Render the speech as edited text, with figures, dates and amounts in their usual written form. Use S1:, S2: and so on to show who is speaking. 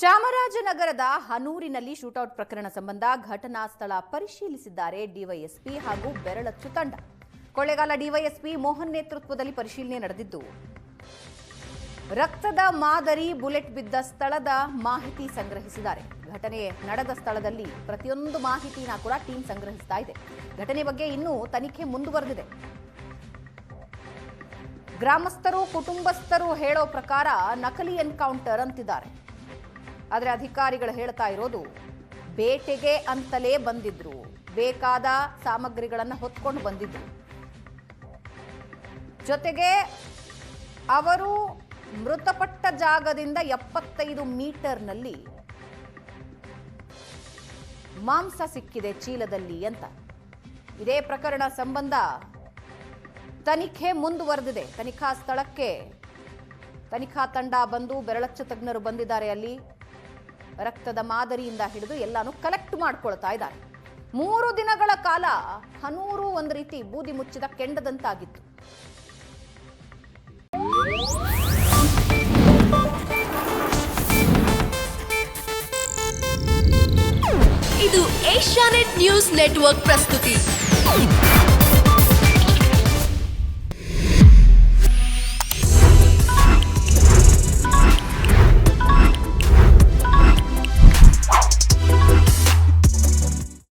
S1: ಚಾಮರಾಜನಗರದ ಹನೂರಿನಲ್ಲಿ ಶೂಟೌಟ್ ಪ್ರಕರಣ ಸಂಬಂಧ ಘಟನಾ ಸ್ಥಳ ಪರಿಶೀಲಿಸಿದ್ದಾರೆ ಡಿವೈಎಸ್ಪಿ ಹಾಗೂ ಬೆರಳಚ್ಚು ತಂಡ. ಕೊಳ್ಳೇಗಾಲ ಡಿವೈಎಸ್ಪಿ ಮೋಹನ್ ನೇತೃತ್ವದಲ್ಲಿ ಪರಿಶೀಲನೆ ನಡೆದಿದ್ದು, ರಕ್ತದ ಮಾದರಿ, ಬುಲೆಟ್ ಬಿದ್ದ ಸ್ಥಳದ ಮಾಹಿತಿ ಸಂಗ್ರಹಿಸಿದ್ದಾರೆ. ಘಟನೆ ನಡೆದ ಸ್ಥಳದಲ್ಲಿ ಪ್ರತಿಯೊಂದು ಮಾಹಿತಿನ ಕೂಡ ಟೀಮ್ ಸಂಗ್ರಹಿಸ್ತಾ ಇದೆ. ಘಟನೆ ಬಗ್ಗೆ ಇನ್ನೂ ತನಿಖೆ ಮುಂದುವರೆದಿದೆ. ಗ್ರಾಮಸ್ಥರು, ಕುಟುಂಬಸ್ಥರು ಹೇಳೋ ಪ್ರಕಾರ ನಕಲಿ ಎನ್ಕೌಂಟರ್ ಅಂತಿದ್ದಾರೆ. ಆದರೆ ಅಧಿಕಾರಿಗಳು ಹೇಳ್ತಾ ಇರೋದು ಬೇಟೆಗೆ ಅಂತಲೇ ಬಂದಿದ್ರು, ಬೇಕಾದ ಸಾಮಗ್ರಿಗಳನ್ನು ಹೊತ್ಕೊಂಡು ಬಂದಿದ್ರು. ಜೊತೆಗೆ ಅವರು ಮೃತಪಟ್ಟ ಜಾಗದಿಂದ 75 ಮೀಟರ್ನಲ್ಲಿ ಮಾಂಸ ಸಿಕ್ಕಿದೆ ಚೀಲದಲ್ಲಿ ಅಂತ. ಇದೇ ಪ್ರಕರಣ ಸಂಬಂಧ ತನಿಖೆ ಮುಂದುವರೆದಿದೆ. ತನಿಖಾ ಸ್ಥಳಕ್ಕೆ ತನಿಖಾ ತಂಡ ಬಂದು ಬೆರಳಚ್ಚು ತಜ್ಞರು ಬಂದಿದ್ದಾರೆ. ಅಲ್ಲಿ ರಕ್ತದ ಮಾದರಿಯಿಂದ ಹಿಡಿದು ಎಲ್ಲಾನು ಕಲೆಕ್ಟ್ ಮಾಡ್ಕೊಳ್ತಾ ಇದ್ದಾರೆ. 3 ದಿನಗಳ ಕಾಲ ಹನೂರು ಒಂದು ರೀತಿ ಬೂದಿ ಮುಚ್ಚಿದ ಕೆಂಡದಂತಾಗಿತ್ತು.
S2: ಇದು ಏಷ್ಯಾನೆಟ್ ನ್ಯೂಸ್ ನೆಟ್ವರ್ಕ್ ಪ್ರಸ್ತುತಿ.